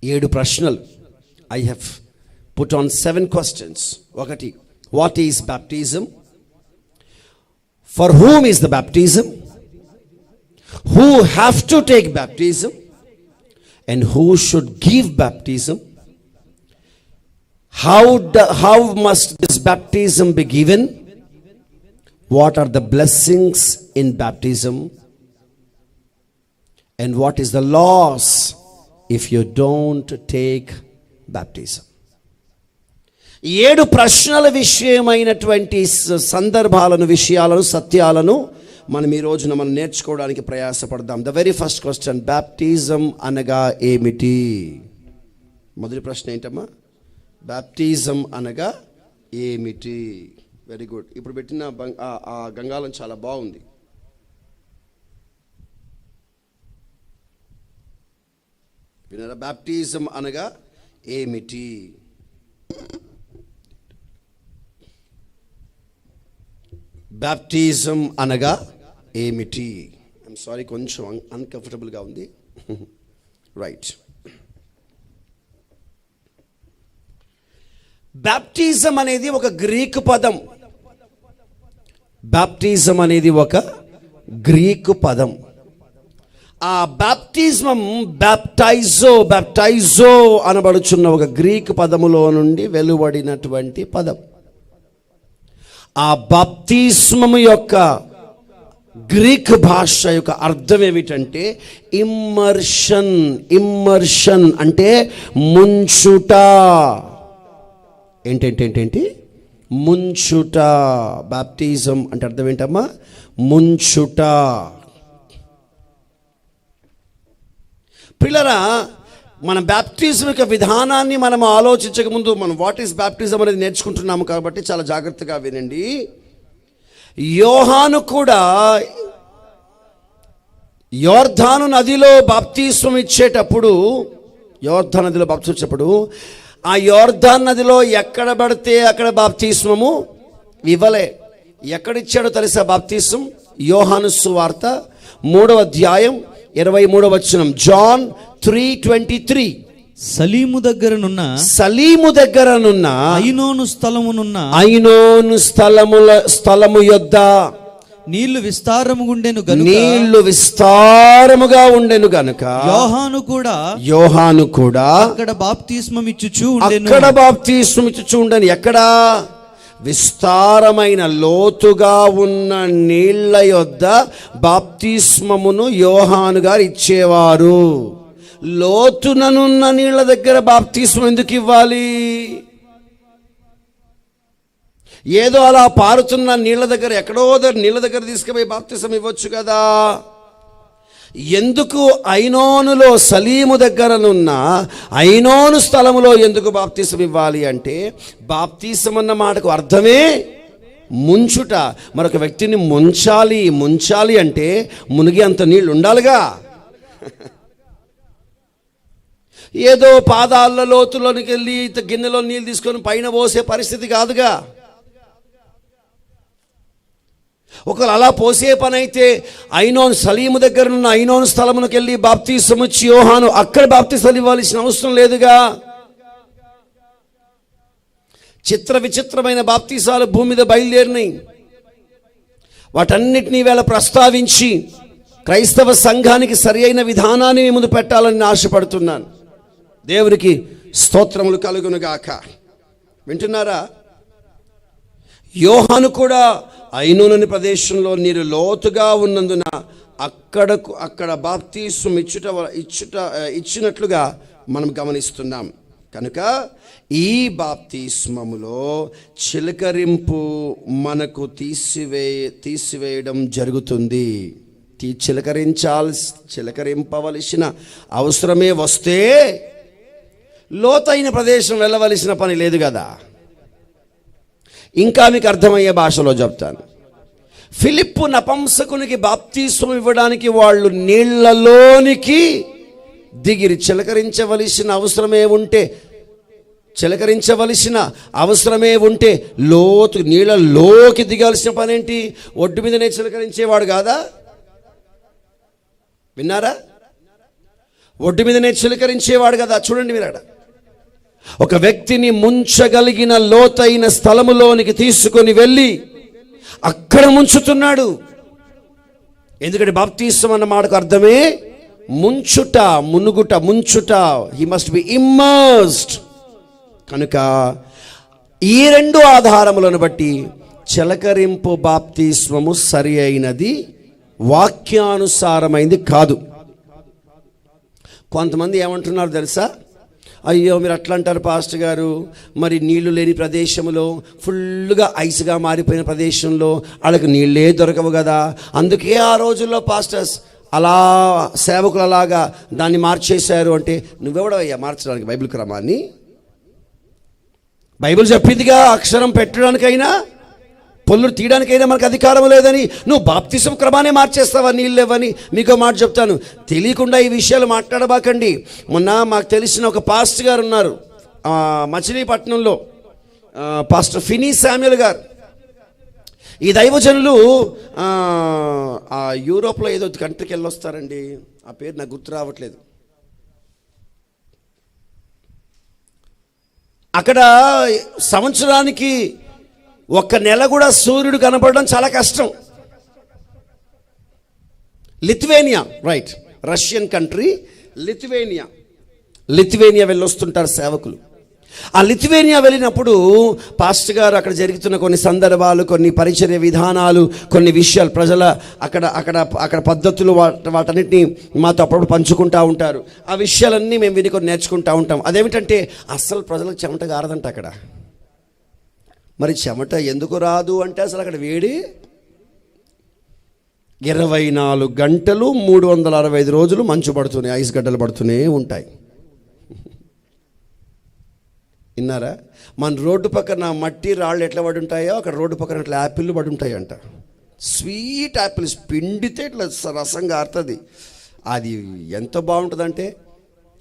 7 ప్రశ్నలు. I have put on 7 questions. ఒకటి, what is baptism? For whom is the baptism? Who have to take baptism? And who should give baptism? How must this baptism be given? What are the blessings in baptism? And what is the loss if you don't take baptism? 7 ప్రశ్నల విషయమైనటువంటి సందర్భాలను, విషయాలను, సత్యాలను మనం ఈ రోజున మనం నేర్చుకోవడానికి ప్రయాసపడదాం. The very first question, baptism అనగా ఏమిటి? మొదటి ప్రశ్న ఏంటమ్మా? బ్యాప్టిజం అనగా ఏమిటి? Very good. ఇప్పుడు పెట్టిన ఆ గంగాలం చాలా బాగుంది. విన్నారా? బ్యాప్టిజం అనగా ఏమిటి? బ్యాప్టిజం అనగా ఏమిటి? ఐఎమ్ సారీ, కొంచెం అన్కంఫర్టబుల్గా ఉంది. రైట్. బ్యాప్టిజం అనేది ఒక గ్రీకు పదం. బ్యాప్టిజం అనేది ఒక గ్రీకు పదం. ఆ బ్యాప్టిజం బ్యాప్టైజో అనబడుచున్న ఒక గ్రీకు పదములో నుండి వెలువడినటువంటి పదం. ఆ బాప్తిస్మము యొక్క గ్రీక్ భాష యొక్క అర్థం ఏమిటంటే ఇమ్మర్షన్ అంటే ముంచుట. ఏంటి? ముంచుట. బాప్టిజం అంటే అర్థం ఏంటమ్మా? ముంచుట. పిల్లరా, మన బ్యాప్టిజం యొక్క విధానాన్ని మనం ఆలోచించక ముందు మనం వాట్ ఈస్ బ్యాప్టిజం అనేది నేర్చుకుంటున్నాము కాబట్టి చాలా జాగ్రత్తగా వినండి. యోహాను కూడా యోర్దాను నదిలో బాప్తిస్మం ఇచ్చేటప్పుడు ఆ యోర్దాను నదిలో ఎక్కడ పడితే అక్కడ బాప్తిస్మము ఇవ్వలే. ఎక్కడిచ్చాడో తెలుసా బాప్తిస్మం? యోహాను సువార్త 3వ అధ్యాయం 23వ వచనం. జాన్ 3:23. సలీము దగ్గరనున్న ఐనోను స్థలము యొద్ద నీళ్లు విస్తారముగా ఉండెను గనుక యోహాను కూడా అక్కడ బాప్తిస్మం ఇచ్చుచూ ఉండెను. ఎక్కడ? విస్తారమైన లోతుగా ఉన్న నీళ్ల యొద్ద బాప్తిస్మమును యోహాను గారు ఇచ్చేవారు. లోతుననున్న నీళ్ల దగ్గర బాప్తిస్మం ఎందుకు ఇవ్వాలి? ఏదో అలా పారుతున్న నీళ్ల దగ్గర, ఎక్కడో నీళ్ల దగ్గర తీసుకుపోయి బాప్తిస్మం ఇవ్వచ్చు కదా. ఎందుకు ఐనోనులో, సలీము దగ్గరనున్న ఐనోను స్థలములో ఎందుకు బాప్తిస్మం ఇవ్వాలి అంటే, బాప్తిస్మం అన్న మాటకు అర్థమే ముంచుట. మరొక వ్యక్తిని ముంచాలి అంటే మునిగి అంత నీళ్ళు ఉండాలిగా. ఏదో పాదాల లోతులోనికి వెళ్ళి గిన్నెలో నీళ్ళు తీసుకొని పైన పోసే పరిస్థితి కాదుగా. ఒకవేళ అలా పోసే పని అయితే సలీము దగ్గర ఉన్న ఐనోను స్థలమునకు వెళ్ళి బాప్తిస్మం ఇచ్చి యోహాను అక్కడ బాప్తిస్మం ఇవ్వాల్సిన అవసరం లేదుగా. విచిత్రమైన బాప్తిసాలు భూమి మీద బయలుదేరినాయి. వాటన్నిటినీ వేళ ప్రస్తావించి క్రైస్తవ సంఘానికి సరి అయిన విధానాన్ని ముందు పెట్టాలని ఆశపడుతున్నాను. దేవునికి స్తోత్రములు కలుగునుగాక. వింటున్నారా? యోహాను కూడా ఐనోను ప్రదేశంలో నీరు లోతుగా ఉన్నందున అక్కడ బాప్తిస్మం ఇచ్చినట్లుగా మనం గమనిస్తున్నాం. కనుక ఈ బాప్తిస్మములో చిలకరింపు మనకు తీసివేయడం జరుగుతుంది. చిలకరింపవలసిన అవసరమే వస్తే లోతైన ప్రదేశం వెళ్ళవలసిన పని లేదు కదా. ఇంకా మీకు అర్థమయ్యే భాషలో చెప్తాను. ఫిలిప్పు నపంసకునికి బాప్తిస్మం ఇవ్వడానికి వాళ్ళు నీళ్లలోనికి దిగిరి. చిలకరించవలసిన అవసరమే ఉంటే నీళ్ళలోకి దిగాల్సిన పని ఏంటి? ఒడ్డు మీదనే చిలకరించేవాడు కాదా? విన్నారా? ఒడ్డు మీదనే చిలకరించేవాడు కదా. చూడండి మీరు అక్కడ ఒక వ్యక్తిని ముంచగలిగిన లోతైన స్థలములోనికి తీసుకొని వెళ్ళి అక్కడ ముంచుతున్నాడు. ఎందుకంటే బాప్తిసం అన్న మాటకు అర్థమే ముంచుట, మునుగుట, ముంచుట. He must be immersed. కనుక ఈ రెండు ఆధారములను బట్టి చిలకరింపు బాప్తిస్మము సరి అయినది, వాక్యానుసారమైంది కాదు. కొంతమంది ఏమంటున్నారు తెలుసా? అయ్యో మీరు అట్లా అంటారు పాస్టర్ గారు, మరి నీళ్లు లేని ప్రదేశంలో, ఫుల్గా ఐస్గా మారిపోయిన ప్రదేశంలో వాళ్ళకి నీళ్ళే దొరకవు కదా, అందుకే ఆ రోజుల్లో పాస్టర్స్ అలా సేవకులు అలాగా దాన్ని మార్చేశారు అంటే, నువ్వెవడవయ్యా మార్చడానికి బైబిల్ క్రమాన్ని? బైబిల్ చెప్పిందిగా అక్షరం పెట్టడానికైనా పొల్లు తీయడానికైనా మనకు అధికారం లేదని. నువ్వు బాప్తిసం క్రమానే మార్చేస్తావా నీళ్ళు లేవని? మీకో మాట చెప్తాను, తెలియకుండా ఈ విషయాలు మాట్లాడబాకండి. మొన్న మాకు తెలిసిన ఒక పాస్టర్ గారు ఉన్నారు మచిలీపట్నంలో, పాస్టర్ ఫినీ శామ్యుల్ గారు. ఈ దైవజనులు యూరోప్లో ఏదో కంట్రీకి వెళ్ళొస్తారండి, ఆ పేరు నాకు గుర్తు రావట్లేదు. అక్కడ సంవత్సరానికి 1 నెల కూడా సూర్యుడు కనపడడం చాలా కష్టం. Lithuania, right, Russian country Lithuania వెళ్ళొస్తుంటారు సేవకులు. ఆ లిథువేనియా వెళ్ళినప్పుడు పాస్టర్ గారు అక్కడ జరుగుతున్న కొన్ని సందర్భాలు, కొన్ని పరిచర్య విధానాలు, కొన్ని విషయాలు, ప్రజల అక్కడ పద్ధతులు, వాటన్నిటిని మాతో అప్పుడు పంచుకుంటూ ఉంటారు. ఆ విషయాలన్నీ మేము విని కొన్ని నేర్చుకుంటూ ఉంటాం. అదేమిటంటే అస్సలు ప్రజలకు చెమట గారదంట అక్కడ. మరి చెమట ఎందుకు రాదు అంటే అసలు అక్కడ వేడి 24 గంటలు 365 రోజులు మంచు పడుతూనే, ఐస్ గడ్డలు పడుతూనే ఉంటాయి. విన్నారా? మన రోడ్డు పక్కన మట్టి రాళ్ళు ఎట్లా పడి ఉంటాయో అక్కడ రోడ్డు పక్కన అట్లా యాపిళ్ళు పడి ఉంటాయంట. స్వీట్ యాపిల్స్ పిండితే ఇట్లా రసం గారుతుంది. అది ఎంత బాగుంటుందంటే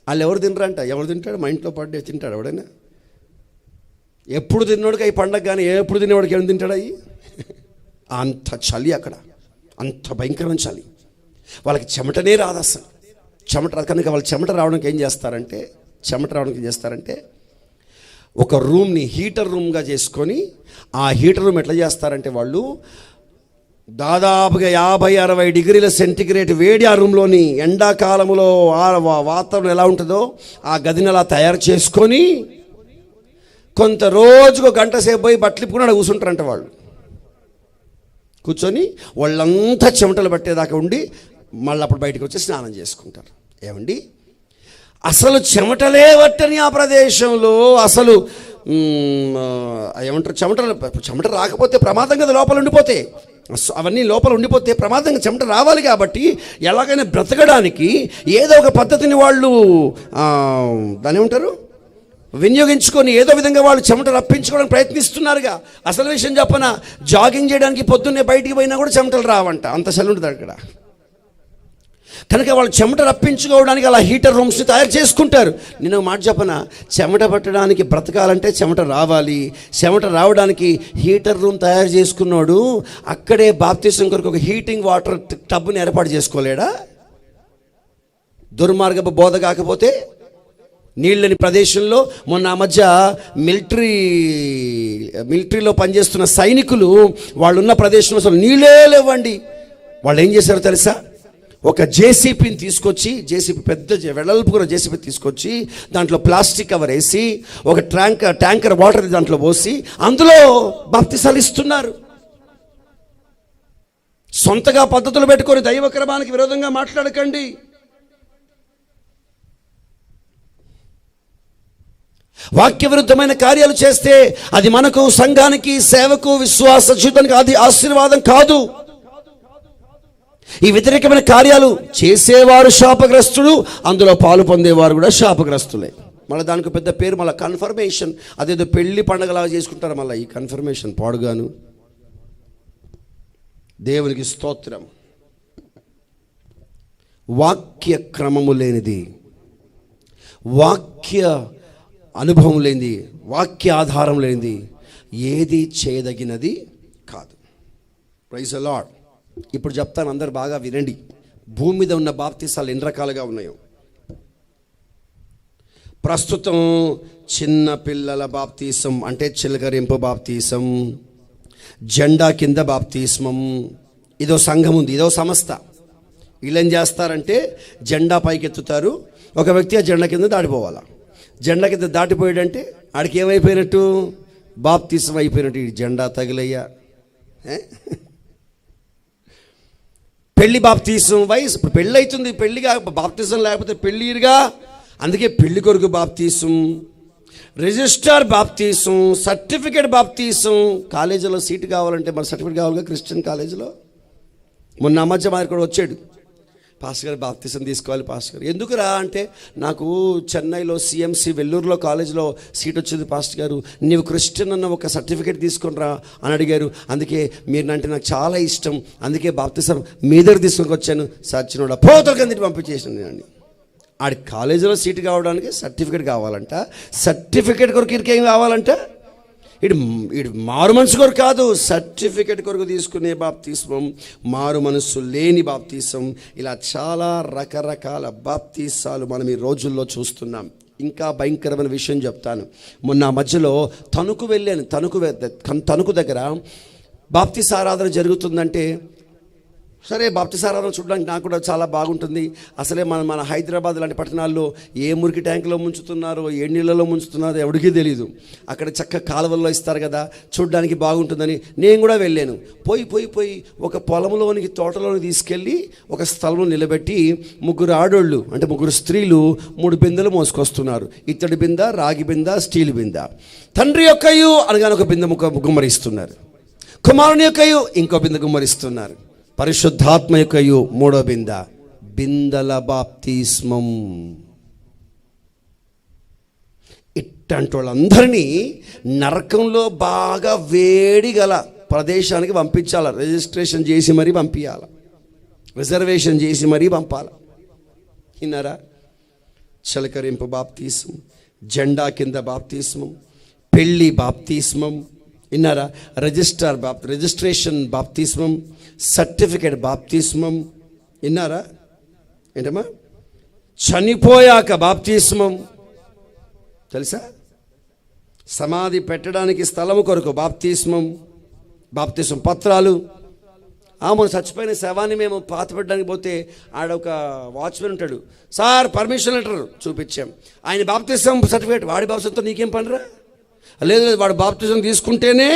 వాళ్ళు ఎవరు తినరంట. ఎవరు తింటాడు? మా ఇంట్లో పడ్డే తింటాడు ఎవడైనా? ఎప్పుడు తిన్నోడికి అవి పండగ, కానీ ఎప్పుడు తినేవాడికి ఏమి తింటాడు అవి? అంత చలి అక్కడ, అంత భయంకరమైన చలి. వాళ్ళకి చెమటనే రాదు అసలు. చెమట రాదు. కనుక వాళ్ళు చెమట రావడానికి ఏం చేస్తారంటే ఒక రూమ్ని హీటర్ రూమ్గా చేసుకొని, ఆ హీటర్ రూమ్ ఎట్లా చేస్తారంటే వాళ్ళు దాదాపుగా 50-60 డిగ్రీల సెంటిగ్రేడ్ వేడి ఆ రూమ్లోని, ఎండాకాలంలో వాతావరణం ఎలా ఉంటుందో ఆ గదిని అలా తయారు చేసుకొని కొంత రోజుకు 1 గంట సేపు పోయి బట్టలు ఇప్పుకుని కూర్చుంటారంట. వాళ్ళు కూర్చొని వాళ్ళంతా చెమటలు పట్టేదాకా ఉండి మళ్ళీ అప్పుడు బయటకు వచ్చి స్నానం చేసుకుంటారు. ఏమండి, అసలు చెమటలే పట్టని ఆ ప్రదేశంలో అసలు ఏమంటారు, చెమట రాకపోతే ప్రమాదం కదా, లోపల ఉండిపోతే అవన్నీ లోపల ఉండిపోతే ప్రమాదంగా చెమట రావాలి. కాబట్టి ఎలాగైనా బ్రతకడానికి ఏదో ఒక పద్ధతిని వాళ్ళు దాని ఏమంటారు వినియోగించుకొని ఏదో విధంగా వాళ్ళు చెమట రప్పించుకోవడానికి ప్రయత్నిస్తున్నారుగా. అసలు విషయం చెప్పనా, జాగింగ్ చేయడానికి పొద్దున్నే బయటికి పోయినా కూడా చెమటలు రావంట, అంత చలి ఉంటుంది అక్కడ. కనుక వాళ్ళు చెమట రప్పించుకోవడానికి అలా హీటర్ రూమ్స్ని తయారు చేసుకుంటారు. నేను మాట చెప్పనా, చెమట పట్టడానికి బ్రతకాలంటే చెమట రావాలి. చెమట రావడానికి హీటర్ రూమ్ తయారు చేసుకున్నాడు. అక్కడే బాప్తిసం కొరకు ఒక హీటింగ్ వాటర్ టబ్ని ఏర్పాటు చేసుకోలేడా? దుర్మార్గపు బోధ కాకపోతే నీళ్ళని ప్రదేశంలో. మొన్న ఆ మధ్య మిలిటరీలో పనిచేస్తున్న సైనికులు వాళ్ళున్న ప్రదేశంలో అసలు నీళ్ళే లేవండి. వాళ్ళు ఏం చేశారో తెలుసా? ఒక జేసీపీని తీసుకొచ్చి, పెద్ద వెడల్పుకున్న జేసీపీ తీసుకొచ్చి దాంట్లో ప్లాస్టిక్ కవర్ వేసి ఒక ట్యాంకర్ వాటర్ దాంట్లో పోసి అందులో బాప్తిసాలు ఇస్తున్నారు. సొంతగా పద్ధతులు పెట్టుకొని దైవ క్రమానికి విరోధంగా మాట్లాడకండి. వాక్య విరుద్ధమైన కార్యాలు చేస్తే అది మనకు, సంఘానికి, సేవకు, విశ్వాస జీవితానికి అది ఆశీర్వాదం కాదు. ఈ వ్యతిరేకమైన కార్యాలు చేసేవారు శాపగ్రస్తుడు, అందులో పాలు పొందేవారు కూడా శాపగ్రస్తులే. మళ్ళీ దానికి పెద్ద పేరు మళ్ళీ కన్ఫర్మేషన్. అదేదో పెళ్లి పండగలాగా చేసుకుంటారు మళ్ళీ ఈ కన్ఫర్మేషన్ పాడుగాను. దేవునికి స్తోత్రం. వాక్య క్రమము లేనిది, వాక్య అనుభవం లేనిది, వాక్య ఆధారం లేనిది ఏది చేయదగినది కాదు. Praise the lord. ఇప్పుడు చెప్తాను, అందరు బాగా వినండి. భూమి మీద ఉన్న బాప్తిసాలు ఎన్ని రకాలుగా ఉన్నాయో. ప్రస్తుతం చిన్న పిల్లల బాప్తీసం అంటే చిలకరింపు బాప్తీసం, జెండా కింద బాప్తీస్మం. ఇదో సంఘం ఉంది, ఇదో సంస్థ. వీళ్ళు ఏం చేస్తారంటే జెండా పైకెత్తుతారు, ఒక వ్యక్తి ఆ జెండా కింద దాటిపోవాలా. జెండా కింద దాటిపోయాడంటే ఆడికి ఏమైపోయినట్టు? బాప్తీసం అయిపోయినట్టు. ఈ జెండా తగిలయ్యా. పెళ్లి బాప్తీసం వయసు, ఇప్పుడు పెళ్ళి అవుతుంది, పెళ్లిగా బాప్తీసం లేకపోతే పెళ్ళిగా, అందుకే పెళ్లి కొరకు baptism, register baptism, certificate baptism. కాలేజీలో సీటు కావాలంటే మన సర్టిఫికేట్ కావాలిగా. క్రిస్టియన్ కాలేజీలో మొన్న మధ్య మాది కూడా వచ్చాడు, పాస్టర్ గారు బాప్తీసం తీసుకోవాలి పాస్టర్ గారు. ఎందుకురా అంటే, నాకు చెన్నైలో సిఎంసి వెల్లూరులో కాలేజీలో సీట్ వచ్చింది పాస్టర్ గారు, నీవు క్రిస్టియన్ అన్న ఒక సర్టిఫికేట్ తీసుకొని రా అని అడిగారు. అందుకే మీరంటే నాకు చాలా ఇష్టం, అందుకే బాప్తీసం మీ దగ్గర తీసుకొని వచ్చాను. సచ్చినోడా పోతల కిందటి పంపించేసాను నేను. ఆడి కాలేజీలో సీటు కావడానికి సర్టిఫికేట్ కావాలంట. సర్టిఫికేట్ కొరకు ఇంకేం కావాలంట? ఇటు మారు మనసు కొరకు కాదు, సర్టిఫికేట్ కొరకు తీసుకునే బాప్తీసం, మారు మనసు లేని బాప్తీసం. ఇలా చాలా రకరకాల బాప్తీసాలు మనం ఈ రోజుల్లో చూస్తున్నాం. ఇంకా భయంకరమైన విషయం చెప్తాను. మొన్న మధ్యలో తణుకు వెళ్ళాను. తణుకు దగ్గర బాప్తీస ఆరాధన జరుగుతుందంటే, సరే బాప్తీస ఆరాధన చూడడానికి నాకు కూడా చాలా బాగుంటుంది. అసలే మన హైదరాబాద్ లాంటి పట్టణాల్లో ఏ మురికి ట్యాంకులో ముంచుతున్నారో, ఏ నీళ్ళలో ముంచుతున్నారో ఎవరికీ తెలియదు. అక్కడ చక్క కాలువల్లో ఇస్తారు కదా, చూడడానికి బాగుంటుందని నేను కూడా వెళ్ళాను. పోయి ఒక పొలంలోనికి, తోటలోనికి తీసుకెళ్ళి ఒక స్థలంలో నిలబెట్టి ముగ్గురు ఆడోళ్ళు అంటే ముగ్గురు స్త్రీలు 3 బిందెలు మోసుకొస్తున్నారు. ఇత్తడి బింద, రాగి బింద, స్టీల్ బింద. తండ్రి యొక్కయు అనగానే ఒక బిందె గుమ్మరిస్తున్నారు, కుమారుని యొక్కయు ఇంకో బిందె గుమ్మరిస్తున్నారు, పరిశుద్ధాత్మ యొక్కయు 3వ బింద. బిందల బాప్తిస్మం. ఇట్టంటి వాళ్ళందరినీ నరకంలో బాగా వేడి గల ప్రదేశానికి పంపించాలి. రిజిస్ట్రేషన్ చేసి మరీ పంపించాలి, రిజర్వేషన్ చేసి మరీ పంపాలి. విన్నారా? చిలకరింపు బాప్తిస్మం, జెండా కింద బాప్తిస్మం, పెళ్ళి బాప్తిస్మం. విన్నారా? రిజిస్ట్రేషన్ బాప్తిస్మం, సర్టిఫికేట్ బాప్తిస్మం. విన్నారా? ఏంటమ్మా? చనిపోయాక బాప్తిస్మం తెలుసా? సమాధి పెట్టడానికి స్థలము కొరకు బాప్తిస్మం, బాప్తిస్మం పత్రాలు. మనం చచ్చిపోయిన శవాన్ని మేము పాత పెట్టడానికి పోతే ఆడొక వాచ్మెన్ ఉంటాడు, సార్ పర్మిషన్ లెటర్ చూపించాం, ఆయన బాప్తిస్మం సర్టిఫికేట్. వాడి బాప్తిజంతో నీకేం పనిరా? లేదు వాడు బాప్తిజం తీసుకుంటేనే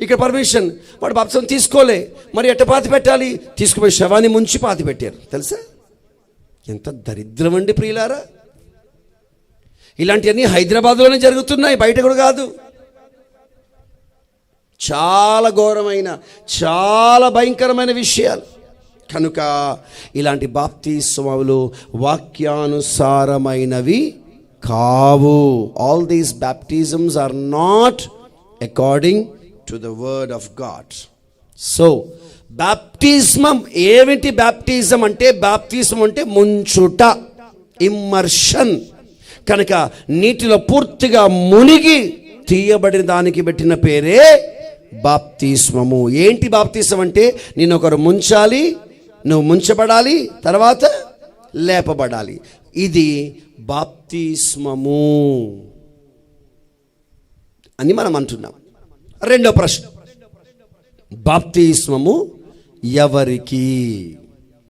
ఇక్కడ పర్మిషన్. వాడు బాప్తిజం తీసుకోలే, మరి ఎట్ట పాతి పెట్టాలి? తీసుకుపోయి శవాన్ని ముంచి పాతి పెట్టారు. తెలుసా? ఎంత దరిద్రం అండి ప్రియులారా! ఇలాంటివన్నీ హైదరాబాద్లోనే జరుగుతున్నాయి, బయట కూడా కాదు. చాలా ఘోరమైన, చాలా భయంకరమైన విషయాలు. కనుక ఇలాంటి బాప్తిస్మాలు వాక్యానుసారమైనవి కావు. All these baptisms are not according to the word of God. So baptism ఏమిటి? బాప్టిజం అంటే, బాప్తిజం అంటే ముంచుట, ఇమ్మర్షన్. కనుక నీటిలో పూర్తిగా మునిగి తీయబడిన దానికి పెట్టిన పేరే బాప్తిస్మము. ఏంటి బాప్తిస్మం అంటే? నేను ఒకరు ముంచాలి, నువ్వు ముంచబడాలి, తర్వాత లేపబడాలి. ఇది బాప్తిస్మము అని మనం అంటున్నాం. రెండో ప్రశ్న, బాప్తిస్మము ఎవరికి?